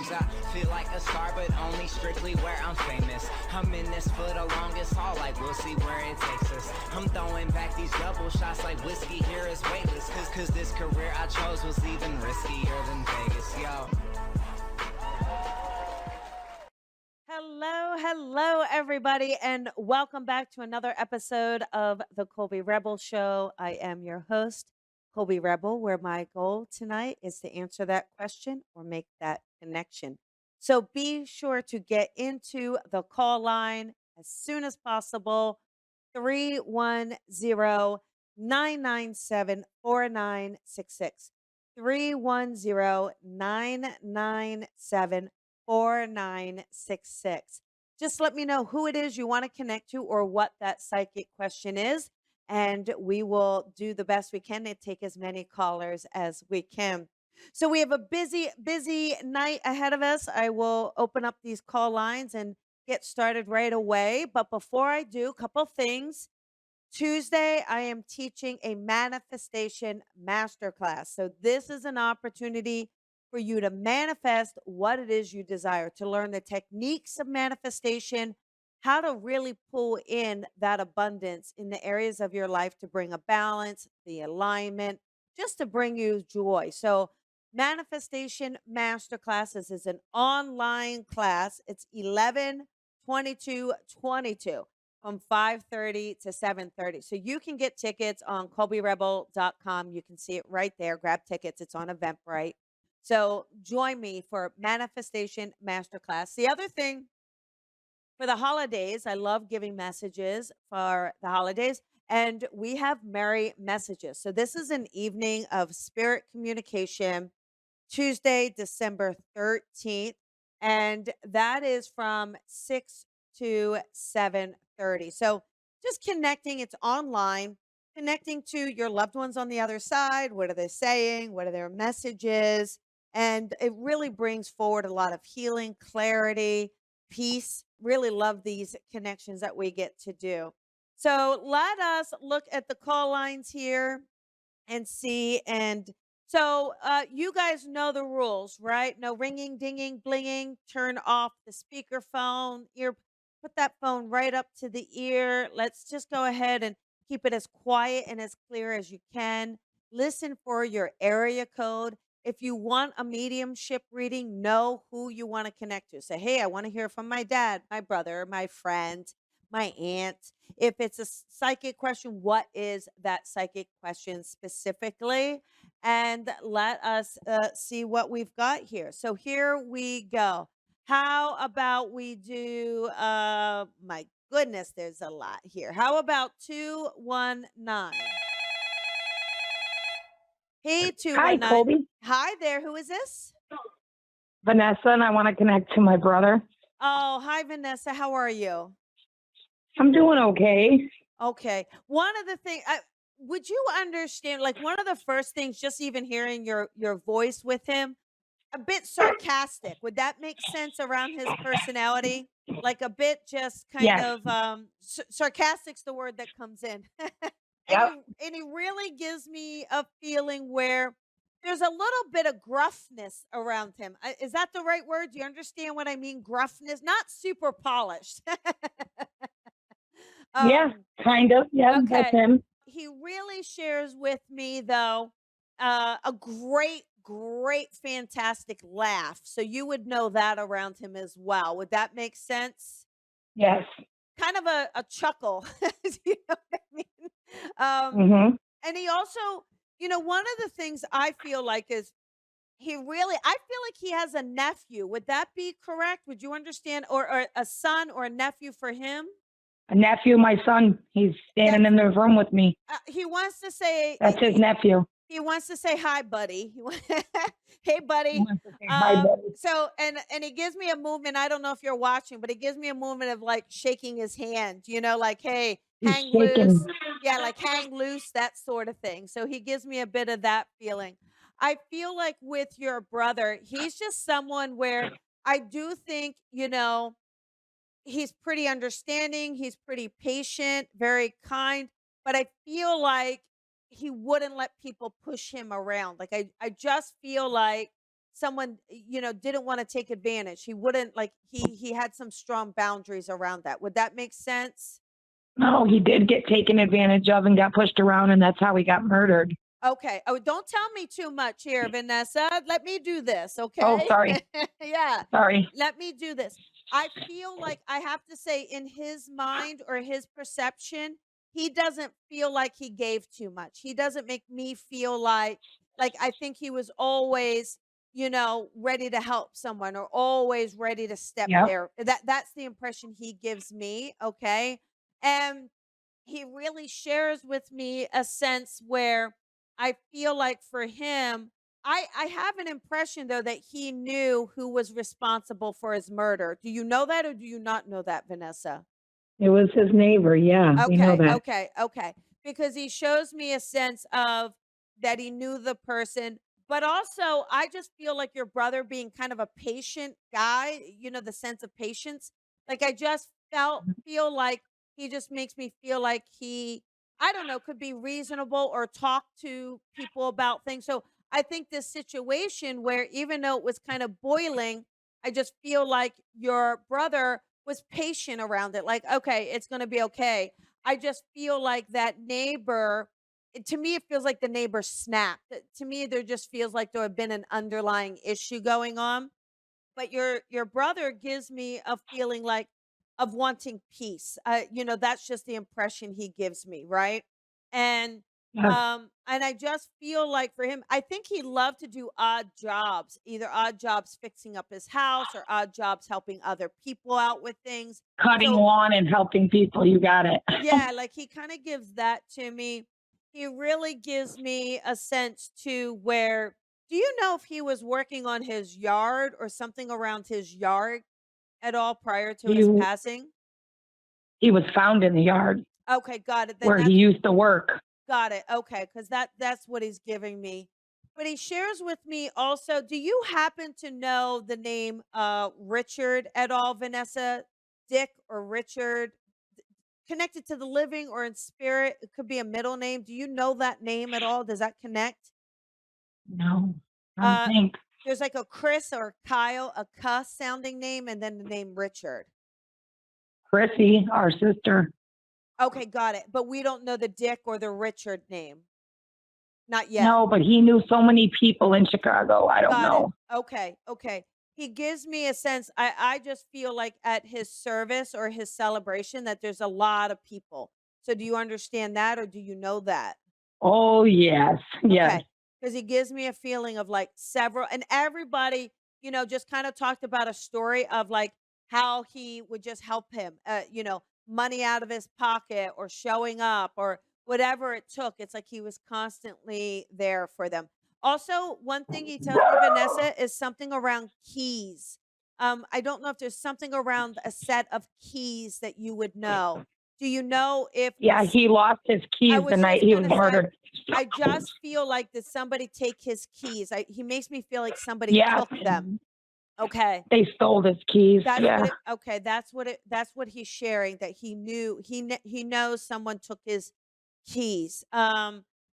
Sometimes I feel like a star, but only strictly where I'm famous. I'm in this for the longest haul, like we'll see where it takes us. I'm throwing back these double shots like whiskey here is weightless. Cause this career I chose was even riskier than Vegas, yo. Hello, everybody, and welcome back to another episode of the Colby Rebel Show. I am your host, Colby Rebel, where my goal tonight is to answer that question or make that connection. So be sure to get into the call line as soon as possible. 310-997-4966. 310-997-4966. Just let me know who it is you want to connect to or what that psychic question is, and we will do the best we can to take as many callers as we can. So we have a busy night ahead of us. I will open up these call lines and get started right away. But before I do, a couple things. Tuesday, I am teaching a manifestation masterclass. So, this is an opportunity for you to manifest what it is you desire, to learn the techniques of manifestation, how to really pull in that abundance in the areas of your life to bring a balance, the alignment, just to bring you joy. So, Manifestation Masterclasses is an online class. It's 11/22/22 from 5:30 to 7:30. So you can get tickets on colbyrebel.com. You can see it right there. Grab tickets. It's on Eventbrite. So join me for Manifestation Masterclass. The other thing for the holidays, I love giving messages for the holidays, and we have merry messages. So this is an evening of spirit communication, Tuesday, December 13th, and that is from 6 to 7:30. So just connecting, it's online, connecting to your loved ones on the other side. What are they saying? What are their messages? And it really brings forward a lot of healing, clarity, peace. Really love these connections that we get to do. So let us look at the call lines here and see. And so you guys know the rules, right? No ringing, dinging, blinging. Turn off the speakerphone. Put that phone right up to the ear. Let's just go ahead and keep it as quiet and as clear as you can. Listen for your area code. If you want a mediumship reading, know who you want to connect to. Say, hey, I want to hear from my dad, my brother, my friend, my aunt. If it's a psychic question, what is that psychic question specifically? And let us see what we've got here. So here we go. How about we do, my goodness, there's a lot here. How about 219? Hey, Hi, 219. Colby. Hi there. Who is this? Vanessa, and I want to connect to my brother. Oh, hi, Vanessa. How are you? I'm doing okay. Okay. One of the things, would you understand, like one of the first things, just even hearing your voice with him, a bit sarcastic. Would that make sense around his personality? Like a bit just kind Yes. of sarcastic's the word that comes in. Yep. And he really gives me a feeling where there's a little bit of gruffness around him. Is that the right word? Do you understand what I mean? Gruffness, not super polished. Yeah, um kind of. Yeah, that's okay. him. He really shares with me though a great fantastic laugh. So you would know that around him as well. Would that make sense? Yes. Kind of a chuckle. You know what I mean? Mm-hmm. And he also, one of the things I feel like is I feel like he has a nephew. Would that be correct? Would you understand? Or a son or a nephew for him? A nephew, my son, he's standing That's in the room with me. he wants to say That's his nephew. he wants to say hi, buddy. Hey, He buddy. wants to say hi, buddy. So and he gives me a movement. I don't know if you're watching, but he gives me a movement of like shaking his hand. Like, hey, He's hang shaking. loose. Yeah, like hang loose, that sort of thing. So he gives me a bit of that feeling. I feel like with your brother, he's just someone where I do think, he's pretty understanding, he's pretty patient, very kind, but I feel like he wouldn't let people push him around. Like I just feel like someone, didn't want to take advantage. He wouldn't like he had some strong boundaries around that. Would that make sense? No, he did get taken advantage of and got pushed around, and that's how he got murdered. Okay. Oh, don't tell me too much here, Vanessa. Let me do this, Oh, okay? sorry. Yeah. Sorry. Let me do this. I feel like I have to say, in his mind or his perception, he doesn't feel like he gave too much. He doesn't make me feel like I think he was always, ready to help someone or always ready to step Yep. there. That's the impression he gives me, okay? And he really shares with me a sense where I feel like for him, I have an impression though that he knew who was responsible for his murder. Do you know that or do you not know that, Vanessa? It was his neighbor. Yeah, we know Okay, that. okay, okay. Because he shows me a sense of that he knew the person, but also I just feel like your brother being kind of a patient guy, the sense of patience. Like I just feel like he just makes me feel like he, I don't know, could be reasonable or talk to people about things. So I think this situation where even though it was kind of boiling, I just feel like your brother was patient around it. Like, okay, it's going to be okay. I just feel like that neighbor, to me, it feels like the neighbor snapped. To me, there just feels like there had been an underlying issue going on. But your brother gives me a feeling like of wanting peace. That's just the impression he gives me, right? And Yes. and I just feel like for him, I think he loved to do odd jobs, either odd jobs fixing up his house or odd jobs helping other people out with things. Cutting So lawn and helping people. You got it. yeah, like he kind of gives that to me. He really gives me a sense to where, do you know if he was working on his yard or something around his yard at all prior to his He passing? he was found in the yard Okay, got it. Then where he that's used to work. got it. Okay, because that's what he's giving me. But he shares with me also. Do you happen to know the name Richard at all, Vanessa? Dick or Richard? Connected to the living or in spirit? It could be a middle name. Do you know that name at all? Does that connect? No, I don't Uh, think. there's like a Chris or Kyle, a cuss sounding name, and then the name Richard. Chrissy, our sister. Okay, got it. But we don't know the Dick or the Richard name. Not yet. No, but he knew so many people in Chicago. I don't Got it. know. Okay, okay. He gives me a sense, I just feel like at his service or his celebration that there's a lot of people. So do you understand that or do you know that? Oh, yes. Yes. Okay, because he gives me a feeling of, like, several and everybody, just kinda talked about a story of, like, how he would just help him, money out of his pocket or showing up or whatever it took. It's like he was constantly there for them. Also, one thing he tells me, Vanessa, is something around keys. I don't know if there's something around a set of keys that you would know. Do you know if Yeah, this he lost his I keys the was night just he was gonna say, murdered. I just feel like did somebody take his keys? He makes me feel like somebody Yes, took them. Okay. they stole his keys. That's what Yeah. it okay, that's what he's sharing that he knew he knows someone took his keys.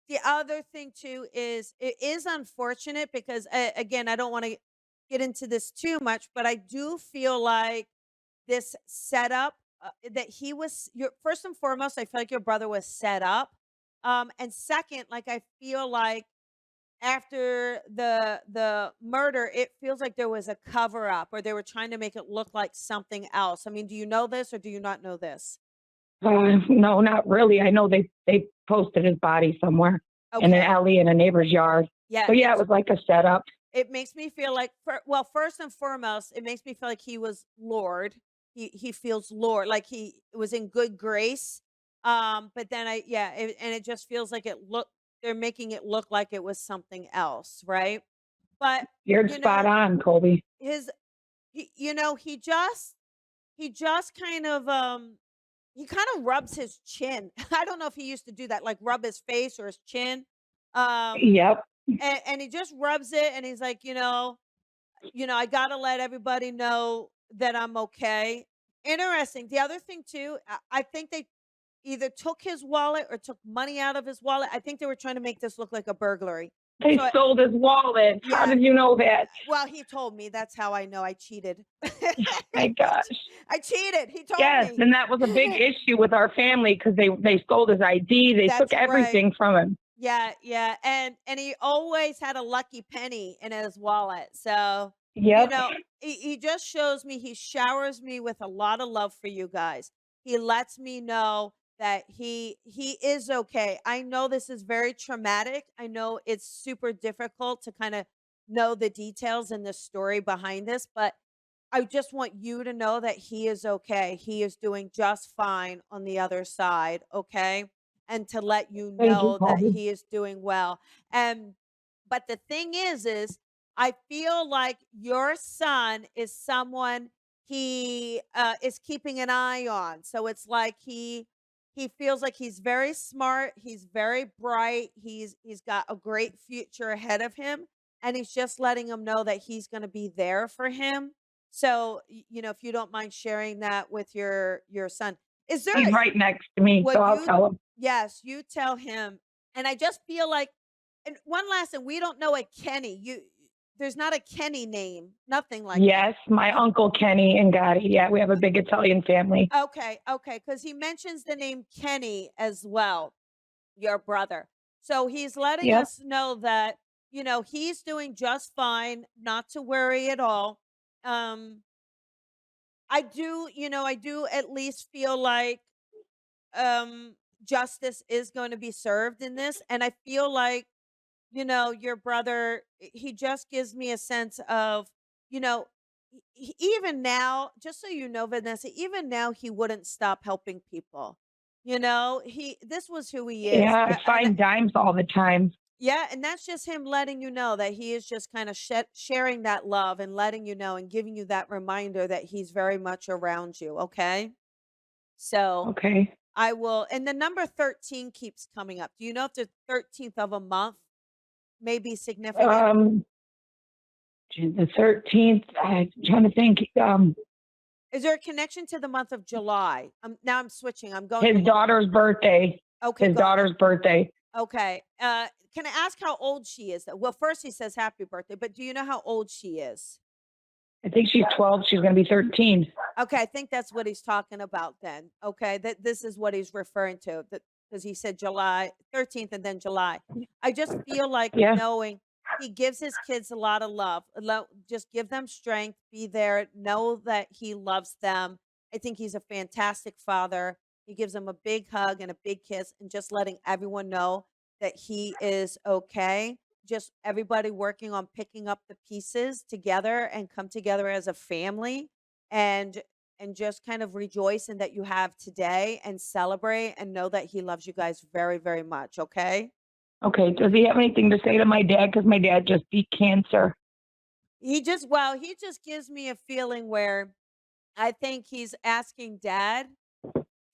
The other thing too is it is unfortunate because again, I don't want to get into this too much, but I do feel like this setup that he was your first and foremost, I feel like your brother was set up. And second, like I feel like after the murder, it feels like there was a cover up or they were trying to make it look like something else. I mean, do you know this or do you not know this? No, not really. I know they posted his body somewhere in an Okay. alley in a neighbor's yard. Yeah, So yeah, it was like a setup. it makes me feel like well, first and foremost, it makes me feel like he was Lord. He feels Lord, like he was in good grace. But then and it just feels like they're making it look like it was something else, right? But You're you spot know, on, Colby. his he just kind of he kind of rubs his chin. I don't know if he used to do that, like rub his face or his chin. Um, Yep. and he just rubs it and he's like, I gotta let everybody know that I'm okay. Interesting. The other thing too, I think they either took his wallet or took money out of his wallet. I think they were trying to make this look like a burglary. They So stole his wallet. How yeah, did you know that? well, he told me. That's how I know I cheated. My gosh. I cheated. He told Yes, me. and that was a big issue with our family because they stole his ID. They took That's right. everything from him. Yeah, yeah, and he always had a lucky penny in his wallet. So, you Yep. know, he just shows me, he showers me with a lot of love for you guys. He lets me know that he is okay. I know this is very traumatic. I know it's super difficult to kind of know the details and the story behind this, but I just want you to know that he is okay. He is doing just fine on the other side, okay? And to let you Thank you, know that Colby. he is doing well. And but the thing is I feel like your son is someone he is keeping an eye on. So it's like he feels like he's very smart, he's very bright, he's got a great future ahead of him, and he's just letting him know that he's going to be there for him. So, if you don't mind sharing that with your son. Is there He's right next to me, so would I'll you tell him. yes, you tell him. And I just feel like, and one last thing, we don't know a Kenny. There's not a Kenny name, nothing like that. Yes, my You uncle Kenny and Gotti. Yeah, we have a big Italian family. okay, okay, because he mentions the name Kenny as well, your brother. So he's letting Yep. us know that, he's doing just fine, not to worry at all. Um, I do at least feel like um justice is going to be served in this. And I feel like, your brother, he just gives me a sense of, you know, even now, just so you know, Vanessa, even now he wouldn't stop helping people. This was who he is. Yeah, I find dimes all the time. Yeah, and that's just him letting you know that he is just kind of sharing that love and letting you know and giving you that reminder that he's very much around you, okay? So, Okay. I will, and the number 13 keeps coming up. Do you know if the 13th of a month may be significant? Um, the 13th, I'm trying to think. Is there a connection to the month of July? Now I'm switching. I'm going to His look. daughter's birthday. Okay, His got it. daughter's birthday. Okay. Can I ask how old she is? Well, first he says happy birthday, but do you know how old she is? I think she's 12. She's going to be 13. Okay, I think that's what he's talking about then. Okay, that this is what he's referring to. That because he said July 13th and then July. I just feel like Yeah. knowing he gives his kids a lot of love. Just give them strength, be there, know that he loves them. I think he's a fantastic father. He gives them a big hug and a big kiss, and just letting everyone know that he is okay. Just everybody working on picking up the pieces together and come together as a family, and just kind of rejoice in that you have today and celebrate and know that he loves you guys very, very much, okay? Okay. Does he have anything to say to my dad? Because my dad just beat cancer. He just gives me a feeling where I think he's asking dad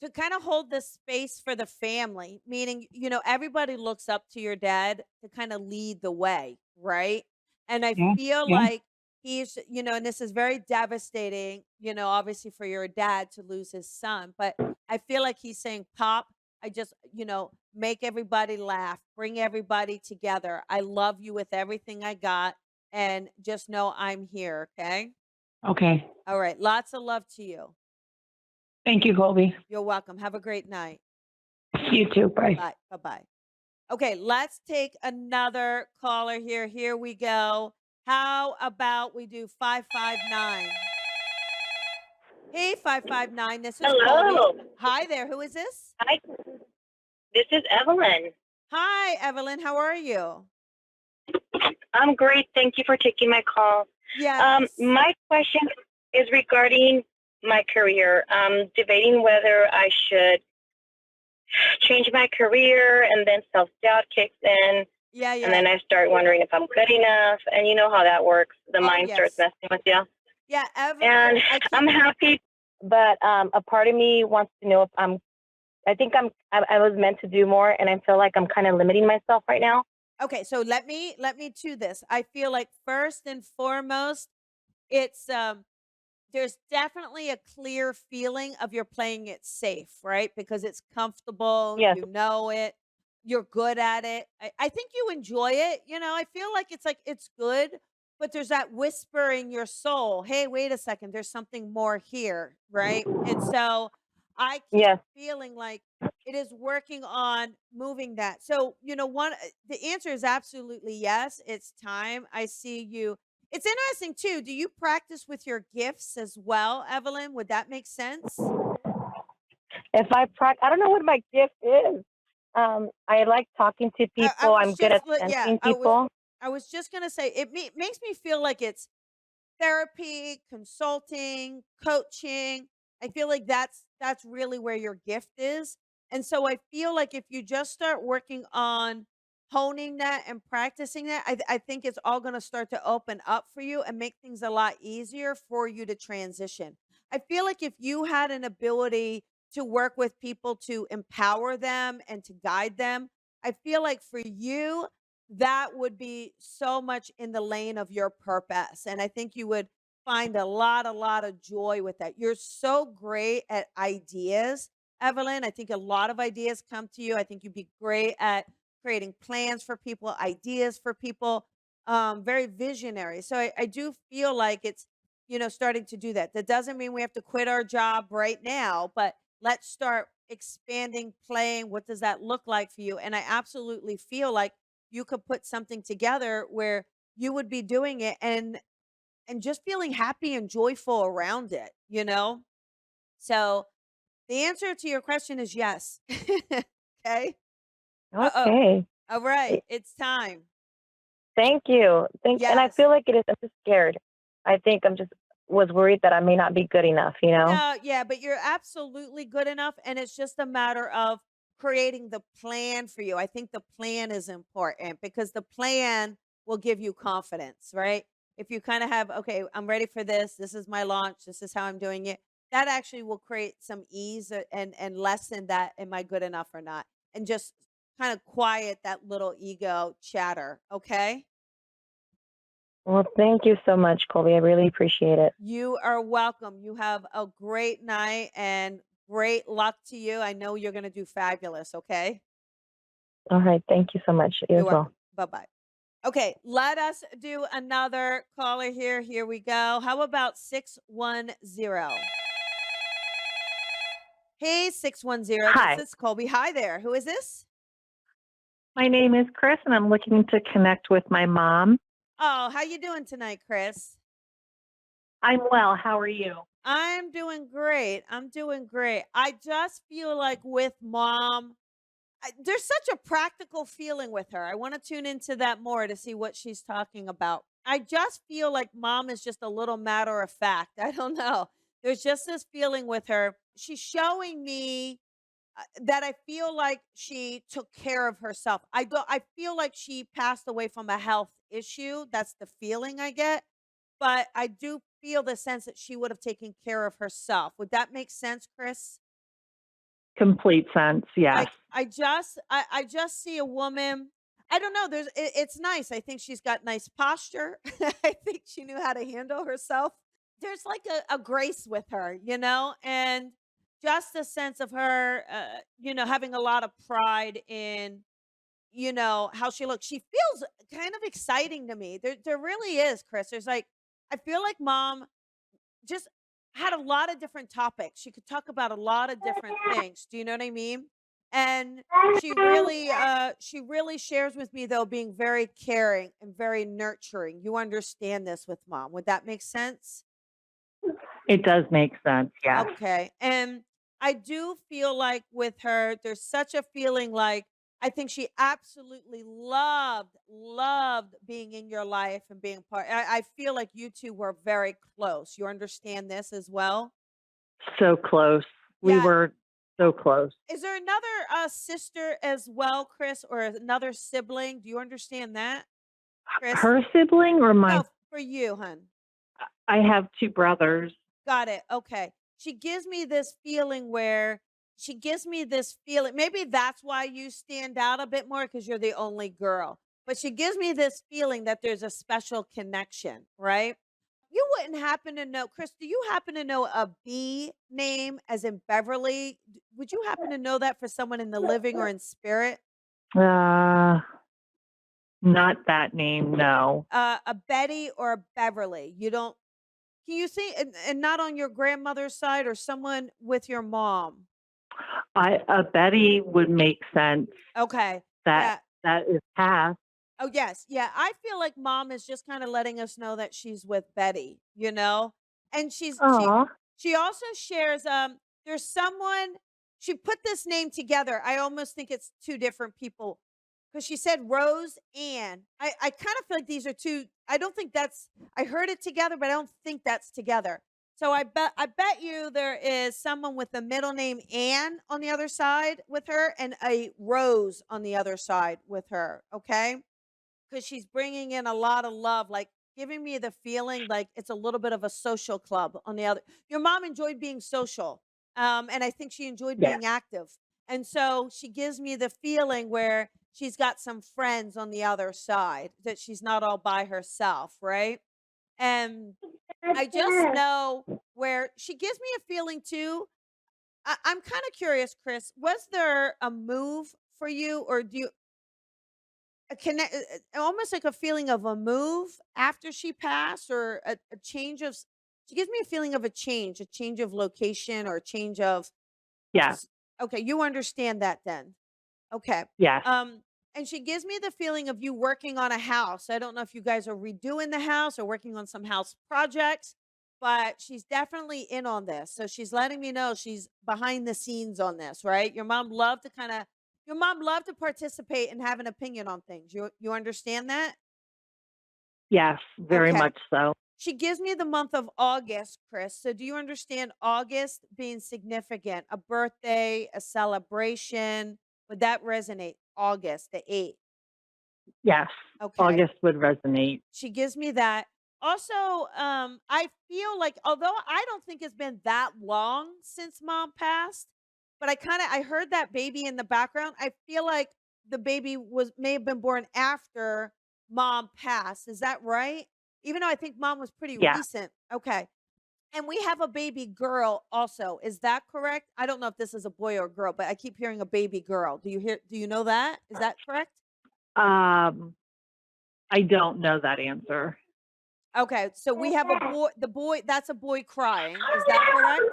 to kind of hold the space for the family, meaning, everybody looks up to your dad to kind of lead the way, right? And I Yeah. feel Yeah. like and this is very devastating, obviously for your dad to lose his son, but I feel like he's saying, Pop, I just, make everybody laugh, bring everybody together. I love you with everything I got, and just know I'm here, okay? Okay. All right. Lots of love to you. Thank you, Colby. You're welcome. Have a great night. You too. Bye. Bye. Bye-bye. Okay, let's take another caller here. Here we go. How about we do 559? Hey, 559. This is Colby. Hello. Hi there. Who is this? Hi. This is Evelyn. Hi, Evelyn. How are you? I'm great. Thank you for taking my call. Yes. My question is regarding my career. I'm debating whether I should change my career, and then self-doubt kicks in. Yeah, yeah. And then I start wondering if I'm good enough. And you know how that works. The mind starts yes. messing with you. Yeah, Evelyn. And I'm happy, but a part of me wants to know if I was meant to do more, and I feel like I'm kind of limiting myself right now. Okay, so let me do this. I feel like first and foremost, it's there's definitely a clear feeling of you're playing it safe, right? Because it's comfortable, Yes. you know it. you're good at it. I think you enjoy it. I feel like it's good, but there's that whisper in your soul. Hey, wait a second. There's something more here. Right. And so I keep Yes. feeling like it is working on moving that. So, the answer is absolutely yes. It's time. I see you. It's interesting too. Do you practice with your gifts as well, Evelyn? Would that make sense? If I practice, I don't know what my gift is. I like talking to I people. was I'm good just at yeah, sensing people. I was just gonna say makes me feel like it's therapy, consulting, coaching. I feel like that's really where your gift is. And so I feel like if you just start working on honing that and practicing that, I think it's all going to start to open up for you and make things a lot easier for you to transition. I feel like if you had an ability to work with people to empower them and to guide them, I feel like for you, that would be so much in the lane of your purpose. And I think you would find a lot of joy with that. You're so great at ideas, Evelyn. I think a lot of ideas come to you. I think you'd be great at creating plans for people, ideas for people, very visionary. So I do feel like it's, starting to do that. That doesn't mean we have to quit our job right now, but let's start expanding, playing. What does that look like for you? And I absolutely feel like you could put something together where you would be doing it and just feeling happy and joyful around it. So the answer to your question is yes. Okay. Uh-oh. Okay. All right. It's time. Thank you. And I Yes. feel like it is. I'm just scared. I think I'm just was worried that I may not be good enough, you know? No, yeah, but you're absolutely good enough. And it's just a matter of creating the plan for you. I think the plan is important because the plan will give you confidence, right? If you kind of have, okay, I'm ready for this. This is my launch. This is how I'm doing it. That actually will create some ease and lessen that, am I good enough or not? And just kind of quiet that little ego chatter. Okay. Well, thank you so much, Colby. I really appreciate it. You are welcome. You have a great night and great luck to you. I know you're going to do fabulous, okay? All right. Thank you so much. You You're as well. welcome. Bye-bye. Okay, let us do another caller here. Here we go. How about 610? Hey, 610. This Hi, is Colby. Hi there. Who is this? my name is Chris, and I'm looking to connect with my mom. Oh, how you doing tonight, Chris? I'm well. How are you? I'm doing great. I'm doing great. I just feel like with mom, there's such a practical feeling with her. I want to tune into that more to see what she's talking about. I just feel like mom is just a little matter of fact. I don't know. There's just this feeling with her. She's showing me that I feel like she took care of herself. I feel like she passed away from a health issue. That's the feeling I get. But I do feel the sense that she would have taken care of herself. Would that make sense, Chris? Complete sense. Yes. Like I just see a woman. I don't know. It's nice. I think she's got nice posture. I think she knew how to handle herself. There's like a grace with her, and just a sense of her, having a lot of pride in, how she looks. She feels kind of exciting to me. There really is, Chris. There's like, I feel like mom just had a lot of different topics. She could talk about a lot of different things. Do you know what I mean? And she really shares with me though being very caring and very nurturing. You understand this with mom. Would that make sense? It does make sense. Yes. Okay. And I do feel like with her, there's such a feeling like I think she absolutely loved being in your life and being part. I feel like you two were very close. You understand this as well? So close. We Yeah. were so close. Is there another sister as well, Chris, or another sibling? Do you understand that, Chris? Her sibling or my, No, for you, hun. I have two brothers. Got it. Okay. She gives me this feeling where she gives me this feeling. Maybe that's why you stand out a bit more because you're the only girl. But she gives me this feeling that there's a special connection, right? You wouldn't happen to know, Chris, do you happen to know a B name as in Beverly? Would you happen to know that for someone in the living or in spirit? Not that name, no. A Betty or a Beverly? You don't Can you see, and not on your grandmother's side or someone with your mom? A Betty would make sense. Okay. That Yeah. that is past. Oh, yes. Yeah, I feel like mom is just kinda letting us know that she's with Betty, you know? And Oh, she also shares, there's someone she put this name together. I almost think it's 2 different people because she said Rose Ann. I kinda feel like these are 2. I don't think that's I heard it together, but I don't think that's together. So I bet you there is someone with the middle name Ann on the other side with her and a Rose on the other side with her, okay? 'Cause she's bringing in a lot of love, like, giving me the feeling like it's a little bit of a social club on the other your mom enjoyed being social, and I think she enjoyed yeah, being active, and so she gives me the feeling where she's got some friends on the other side, that she's not all by herself, right? And I just know where she gives me a feeling too. I'm kinda curious, Chris, was there a move for you, or do you a connect almost like a feeling of a move after she passed, or a change of she gives me a feeling of a change of location, or a change of yeah, s okay, you understand that then. Okay. yes, And she gives me the feeling of you working on a house. I don't know if you guys are redoing the house or working on some house projects, but she's definitely in on this. So she's letting me know she's behind the scenes on this, right? Your mom loved to participate and have an opinion on things. You understand that? yes, very Okay. much so. She gives me the month of August, Chris. So do you understand August being significant? A birthday, a celebration? Would that resonate? August, the 8th. Yes, Okay. August would resonate. She gives me that. Also, I feel like although I don't think it's been that long since mom passed, but I heard that baby in the background. I feel like the baby was may have been born after mom passed. Is that right? Even though I think mom was pretty Yeah, recent. Okay. And we have a baby girl also. Is that correct? I don't know if this is a boy or a girl, but I keep hearing a baby girl. Do you know that? Is that correct? um, I don't know that answer. Okay, so we have a boy that's a boy crying, is that correct?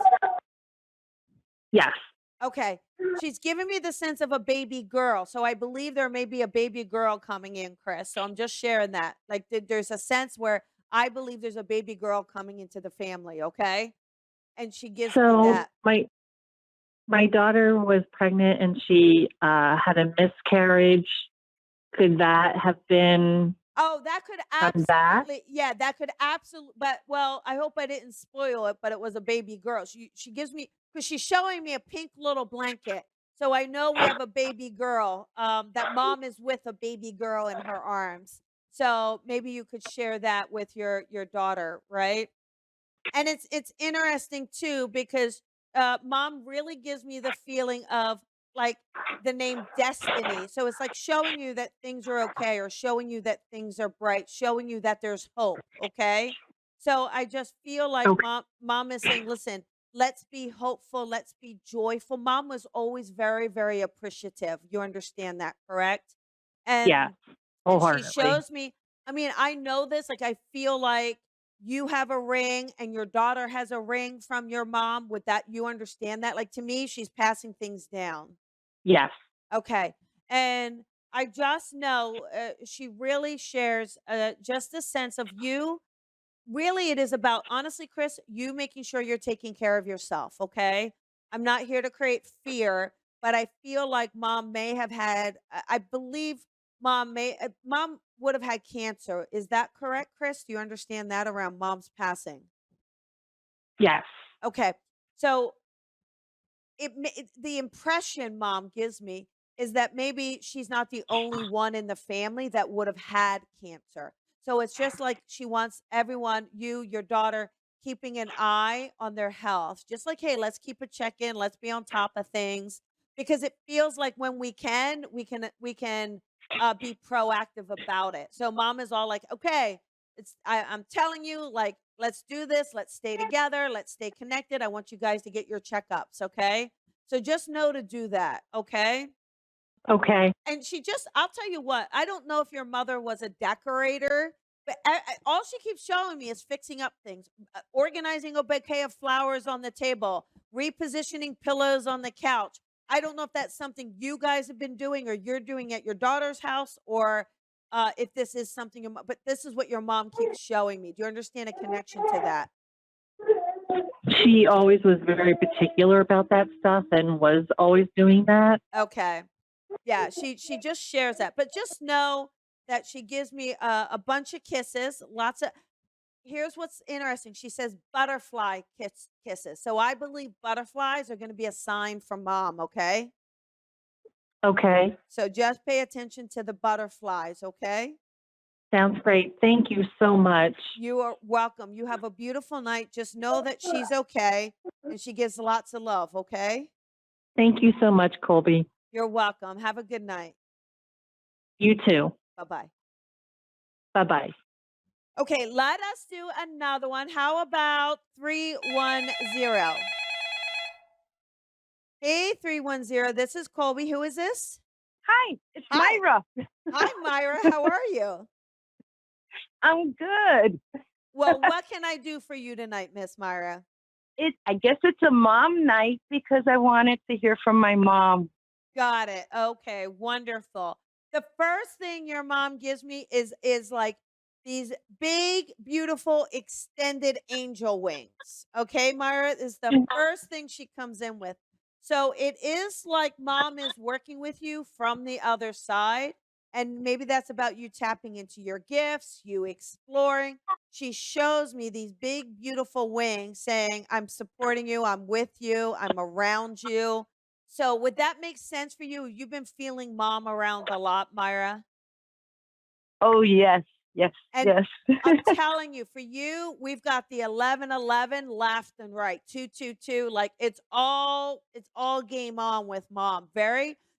Yes, Okay. She's giving me the sense of a baby girl, so I believe there may be a baby girl coming in, Chris, so I'm just sharing that. Like, there's a sense where I believe there's a baby girl coming into the family, okay? And she gives me so that. my daughter was pregnant and she had a miscarriage. Could that have been Oh, that could from that? absolutely yeah, that could absolutely. But, well, I hope I didn't spoil it, but it was a baby girl. She gives me because she's showing me a pink little blanket, so I know we have a baby girl, that mom is with a baby girl in her arms. So, maybe you could share that with your daughter, right? And it's interesting too because mom really gives me the feeling of like the name destiny. So it's like showing you that things are okay, or showing you that things are bright, showing you that there's hope, okay? So I just feel like Okay. mom is saying, "Listen, let's be hopeful, let's be joyful." Mom was always very very appreciative. You understand that, correct? Yeah, And she wholeheartedly. shows me, I mean, I know this, like, I feel like you have a ring and your daughter has a ring from your mom. With that, you understand that? Like, to me, she's passing things down. Yes. Okay. And I just know she really shares just a sense of you. Really, it is about, honestly, Chris, you making sure you're taking care of yourself, okay? I'm not here to create fear, but I feel like mom may have had, I believe mom would have had cancer. Is that correct, Chris? Do you understand that around mom's passing? Yes. Okay. So the impression mom gives me is that maybe she's not the only one in the family that would have had cancer. So it's just like she wants everyone, you, your daughter, keeping an eye on their health. Just like, hey, let's keep a check in, let's be on top of things, because it feels like when we can be proactive about it. So mom is all like, okay, I'm telling you, like, let's do this. Let's stay together. Let's stay connected. I want you guys to get your checkups. Okay. So just know to do that. Okay. Okay. And she just, I'll tell you what, I don't know if your mother was a decorator, but all she keeps showing me is fixing up things, organizing a bouquet of flowers on the table, repositioning pillows on the couch. I don't know if that's something you guys have been doing or you're doing at your daughter's house, or if this is something, but this is what your mom keeps showing me. Do you understand a connection to that? She always was very particular about that stuff and was always doing that. Okay. Yeah, she just shares that. But just know that she gives me a bunch of kisses, lots of here's what's interesting. She says butterfly kisses. So I believe butterflies are going to be a sign from mom, okay? Okay. So just pay attention to the butterflies, okay? Sounds great. Thank you so much. You are welcome. You have a beautiful night. Just know that she's okay and she gives lots of love, okay? Thank you so much, Colby. You're welcome. Have a good night. You too. Bye-bye. Bye bye. Okay, let us do another one. How about 310? Hey, 310. This is Colby. Who is this? Hi, it's Hi. Myra. Hi, Myra. How are you? I'm good. Well, what can I do for you tonight, Miss Myra? I guess it's a mom night because I wanted to hear from my mom. Got it. Okay, wonderful. The first thing your mom gives me is like these big, beautiful, extended angel wings. Okay, Myra is the first thing she comes in with. So it is like mom is working with you from the other side. And maybe that's about you tapping into your gifts, you exploring. She shows me these big, beautiful wings saying, I'm supporting you, I'm with you, I'm around you. So would that make sense for you? You've been feeling mom around a lot, Myra. Oh, yes, yes, And yes. I'm telling you, for you, we've got the 1111 left and right, 222. Like it's all game on with mom.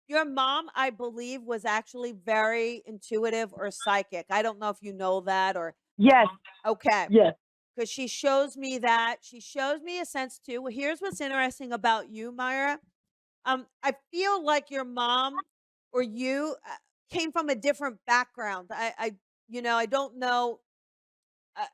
Your mom, I believe, was actually very intuitive or psychic. I don't know if you know that or Yes, okay. yes. Because she shows me that. She shows me a sense too. Well, here's what's interesting about you, Myra. I feel like your mom or you came from a different background. I don't know.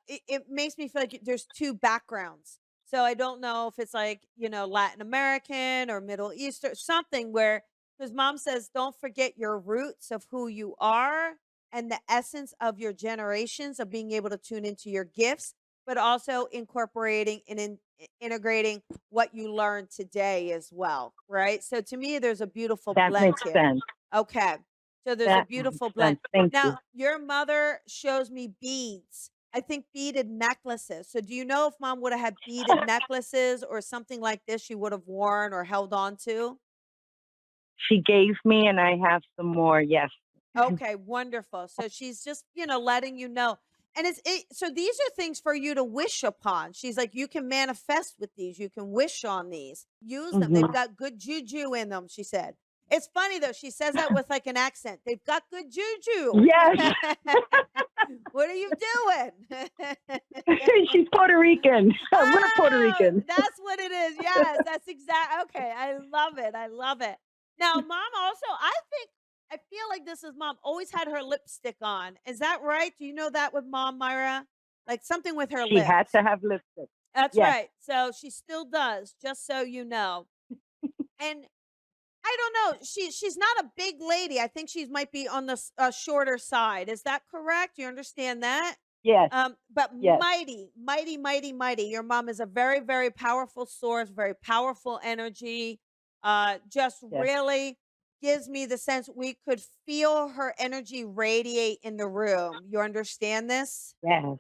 It makes me feel like there's two backgrounds. So I don't know if it's like, Latin American or Middle Eastern, something where, because mom says, don't forget your roots of who you are and the essence of your generations of being able to tune into your gifts, but also incorporating and integrating what you learned today as well. Right. So to me, there's a beautiful That blend makes here. sense. Okay. So there's a That beautiful makes blend. sense. Thank you. Now, your mother shows me beads. I think beaded necklaces. So do you know if mom would have had beaded necklaces or something like this she would have worn or held on to? She gave me, and I have some more. Yes. Okay, wonderful. So she's just, letting you know. And so these are things for you to wish upon. She's like, you can manifest with these. You can wish on these. Use them. They've Hmm. got good juju in them, she said. It's funny though. She says that with like an accent. They've got good juju. Yes. What are you doing? She's Puerto Rican. We're Puerto Oh, Rican. that's what it is. Yes, that's exact. Okay, I love it. I love it. Now, mom also, I feel like this is mom always had her lipstick on. Is that right? Do you know that with mom, Myra? Like something with her She had lips. to have lipstick. That's Yes. right. So she still does, just so you know. And I don't know. She's not a big lady. I think she might be on the shorter side. Is that correct? You understand that? Yes. But Yes. mighty, mighty, mighty, mighty. Your mom is a very, very powerful source, very powerful energy. Just Yes. really gives me the sense we could feel her energy radiate in the room. You understand this? Yes.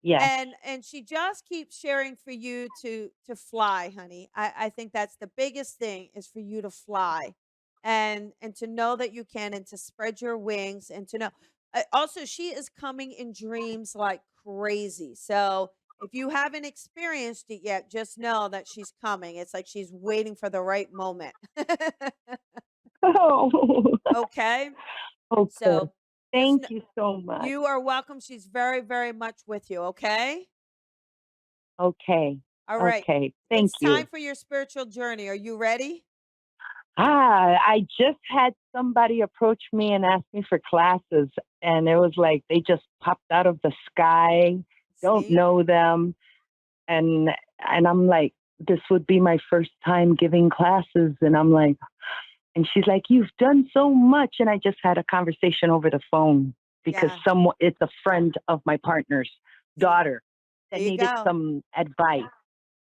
Yes. And she just keeps sharing for you to fly, honey. I think that's the biggest thing is for you to fly and to know that you can and to spread your wings and to know also she is coming in dreams like crazy. So if you haven't experienced it yet, just know that she's coming. It's like she's waiting for the right moment. Oh. Okay? Okay. So just Thank you so much. you are welcome. She's very, very much with you, okay? Okay. All right. Okay. Thank It's you. time for your spiritual journey. Are you ready? I just had somebody approach me and ask me for classes, and it was like they just popped out of the sky. Don't See? know them, and I'm like, this would be my first time giving classes, and I'm like, and she's like, you've done so much, and I just had a conversation over the phone because Yeah. it's a friend of my partner's See? daughter that There you needed go. some advice.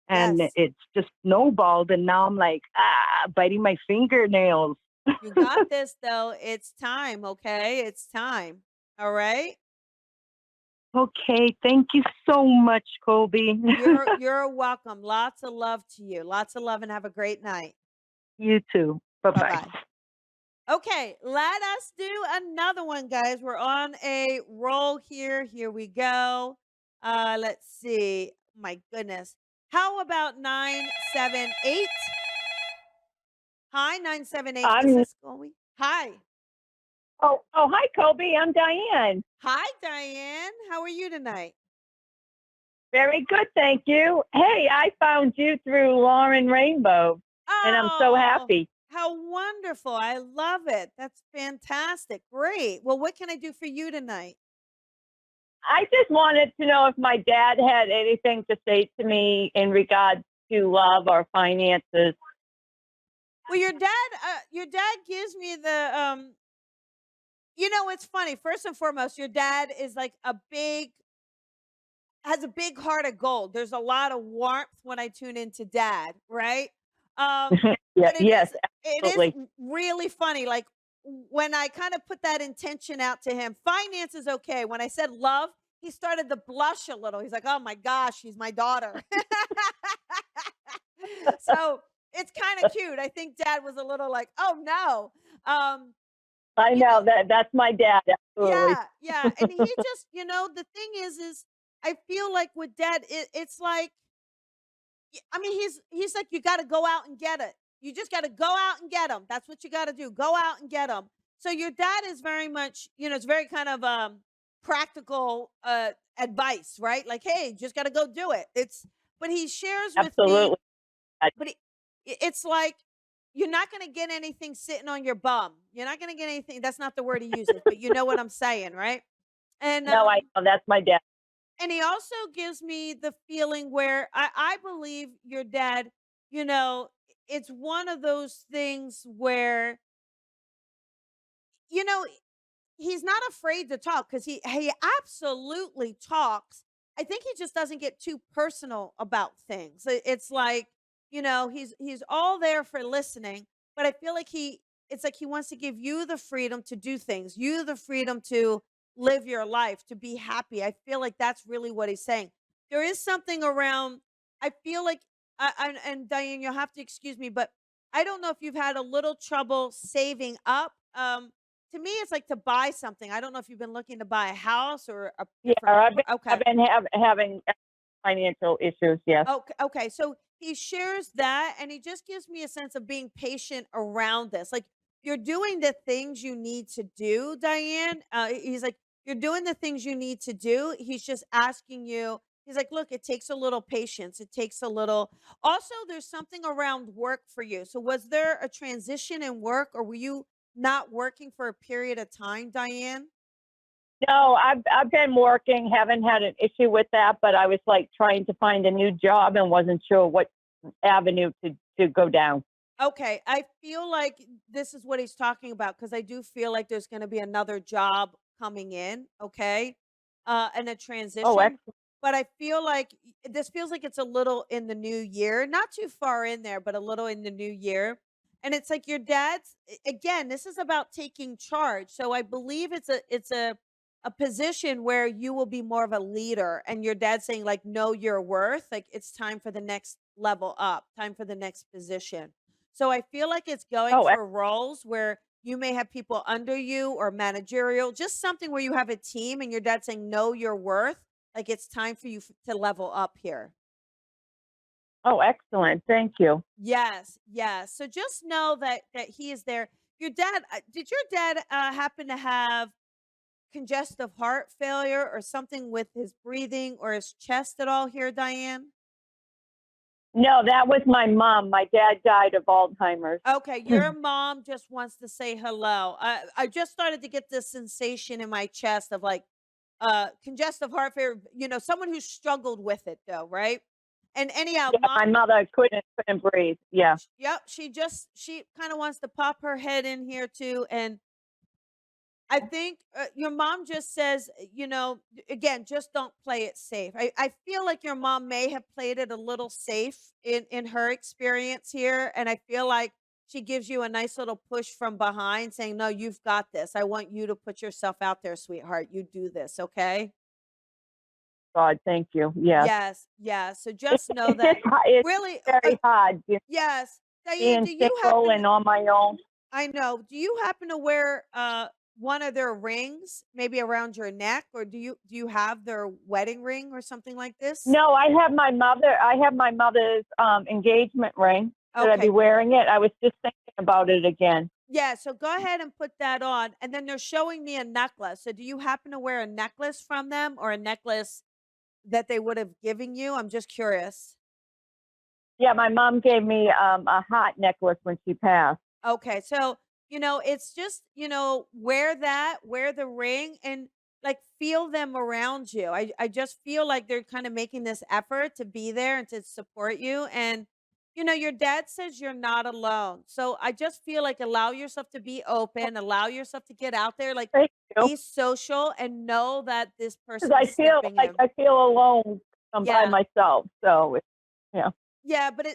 And Yes. it's just snowballed, and now I'm like, biting my fingernails. You got this though. It's time, okay? It's time. All right? Okay, thank you so much, Colby. You're welcome. Lots of love to you. Lots of love and have a great night. You too. Bye bye. Bye-bye. Okay, let us do another one, guys. We're on a roll here. Here we go. Let's see. My goodness. How about 978? Hi, 978. This I'm is Colby. Hi. hi, Colby. I'm Diane. Hi, Diane. How are you tonight? Very good, thank you. Hey, I found you through Lauren Rainbow, and I'm so Oh, happy. how wonderful. I love it. That's fantastic. Great. Well, what can I do for you tonight? I just wanted to know if my dad had anything to say to me in regards to love or finances. Well, your dad gives me the it's funny. First and foremost, your dad is like has a big heart of gold. There's a lot of warmth when I tune into dad, right? Um, Yeah, but yes, it is absolutely. really funny. Like when I kind of put that intention out to him, finance is okay. When I said love, he started to blush a little. He's like, "Oh my gosh, she's my daughter." So it's kind of cute. I think dad was a little like, "Oh no." Um, I you know know, that's my dad, absolutely. yeah, yeah. And he just, the thing is I feel like with dad, it's like, I mean, he's like, you got to go out and get it. You just got to go out and get them. That's what you got to do. Go out and get them. So your dad is very much, it's very kind of practical advice, right? Like, hey, just got to go do it. But he shares with me, Absolutely. but it's like you're not going to get anything sitting on your bum. You're not going to get anything. That's not the word he uses, but you know what I'm saying, right? And No, I know that's my dad. he also gives me the feeling where I believe your dad, you know, it's one of those things where, you know, he's not afraid to talk because he absolutely talks. I think he just doesn't get too personal about things. It's like, he's all there for listening, but I feel like it's like he wants to give you the freedom to do things, you the freedom to live your life, to be happy. I feel like that's really what he's saying. There is something around, I feel like, and Diane, you'll have to excuse me, but I don't know if you've had a little trouble saving up. To me, it's like to buy something. I don't know if you've been looking to buy a house or a Yeah, different I've okay. been having financial issues. Yes. Okay, okay. So he shares that and he just gives me a sense of being patient around this. Like you're doing the things you need to do, Diane. He's like, you're doing the things you need to do. He's just asking you, he's like, look, it takes a little patience. It takes a little. Also, there's something around work for you. So was there a transition in work or were you not working for a period of time, Diane? No, I've been working, haven't had an issue with that, but I was like trying to find a new job and wasn't sure what avenue to go down. Okay, I feel like this is what he's talking about because I do feel like there's going to be another job coming in, okay, and a Oh, transition. But I feel like this feels like it's a little in the new year, not too far in there, but a little in the new year. And it's like your dad's again. This is about taking charge. So I believe it's a position where you will be more of a leader, and your dad's saying like, know your worth. Like it's time for the next level up, time for the next position. So I feel like it's going oh, for roles where you may have people under you or managerial, just something where you have a team and your dad's saying, know your worth. Like it's time for you to level up here. excellent. Thank you. Yes, yes. So just know that he is there. Your dad, did your dad happen to have congestive heart failure or something with his breathing or his chest at all here, Diane? No, that was my mom. My dad died of Alzheimer's. Okay, your mom just wants to say hello. I just started to get this sensation in my chest of like congestive heart failure, someone who struggled with it though, right? And anyhow, Yeah, my mother couldn't breathe. Yeah. yep, she kind of wants to pop her head in here too. And I think your mom just says, again, just don't play it safe. I feel like your mom may have played it a little safe in her experience here. And I feel like she gives you a nice little push from behind saying, no, you've got this. I want you to put yourself out there, sweetheart. You do this. Okay. God, thank you. Yes. Yes. Yes. So just know that It's really, very hard yes. Diane, being do you single happen and on my own. I know. Do you happen to wear one of their rings maybe around your neck, or do you have their wedding ring or something like this? No, I have my mother's engagement ring. Should I be Okay. wearing it? I was just thinking about it again. Yeah, so go ahead and put that on. And then they're showing me a necklace. So do you happen to wear a necklace from them or a necklace that they would have given you? I'm just curious. Yeah, my mom gave me a heart necklace when she passed. Okay, so, it's just, wear that, wear the ring, and like feel them around you. I just feel like they're kind of making this effort to be there and to support you. And, your dad says you're not alone. So I just feel like allow yourself to be open, allow yourself to get out there, like Thank you. be social and know that this Because person I is feel stepping like in. I feel alone by Yeah. myself. So, yeah. Yeah, but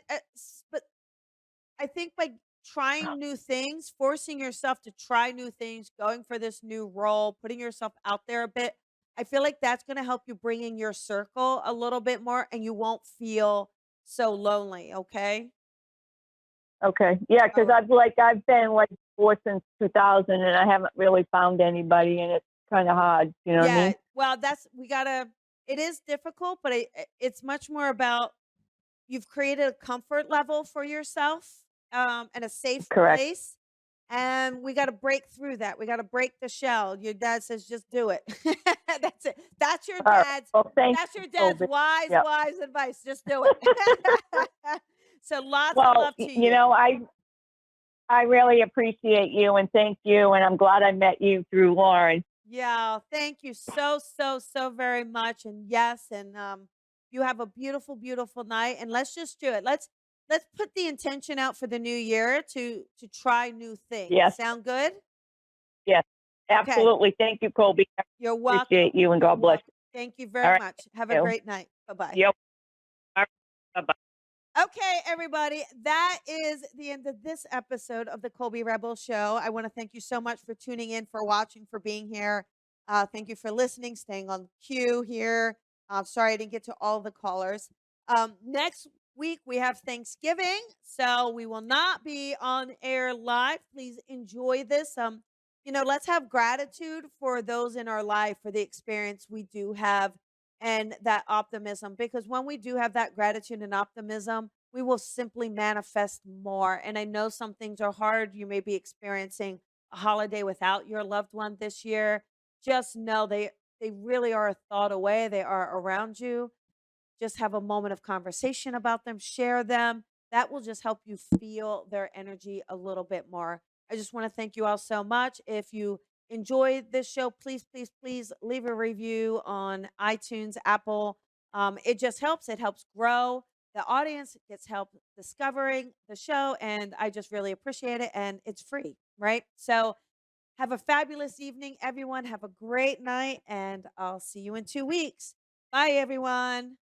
I think by trying new things, forcing yourself to try new things, going for this new role, putting yourself out there a bit, I feel like that's going to help you bring in your circle a little bit more and you won't feel so lonely, okay? Okay. Yeah, because All right. I've been like divorced since 2000, and I haven't really found anybody, and it's kind of hard. You know what I Yeah, mean? well, it is difficult, but it's much more about you've created a comfort level for yourself and a safe Correct. place. And we got to break through that. We got to break the shell. Your dad says, just do it. That's it. That's your All right. dad's. Well, thank That's you, your dad's Colby. wise, Yep. wise advice. Just do it. So lots of Well, love to you know, you. I really appreciate you and thank you, and I'm glad I met you through Lauren. Yeah, thank you so, so, so very much. And yes, and you have a beautiful, beautiful night. And let's just do it. Let's put the intention out for the new year to try new things. Yes, Sound good? yes, Okay. absolutely. Thank you, Colby. I You're welcome. appreciate you, and You're God bless welcome. Thank you you. very All right. much. Have a You. great night. Bye-bye. Yep. All right. Bye-bye. Okay, everybody, that is the end of this episode of the Colby Rebel Show. I want to thank you so much for tuning in, for watching, for being here. Thank you for listening, staying on cue here. Sorry I didn't get to all the callers. Next week, we have Thanksgiving, so we will not be on air live. Please enjoy this. Let's have gratitude for those in our life, for the experience we do have and that optimism, because when we do have that gratitude and optimism, we will simply manifest more. And I know some things are hard. You may be experiencing a holiday without your loved one this year. Just know they really are a thought away. They are around you. Just have a moment of conversation about them, share them. That will just help you feel their energy a little bit more. I just want to thank you all so much. If you enjoyed this show, please, please, please leave a review on iTunes, Apple. It just helps. It helps grow the audience. It gets help discovering the show. And I just really appreciate it. And it's free, right? So have a fabulous evening, everyone. Have a great night. And I'll see you in 2 weeks. Bye, everyone.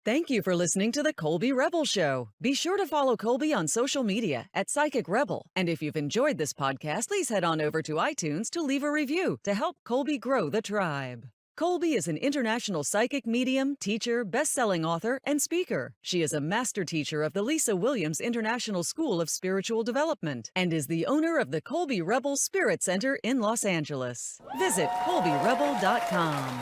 Thank you for listening to the Colby Rebel Show. Be sure to follow Colby on social media at Psychic Rebel. And if you've enjoyed this podcast, please head on over to iTunes to leave a review to help Colby grow the tribe. Colby is an international psychic medium, teacher, best-selling author, and speaker. She is a master teacher of the Lisa Williams International School of Spiritual Development and is the owner of the Colby Rebel Spirit Center in Los Angeles. Visit colbyrebel.com.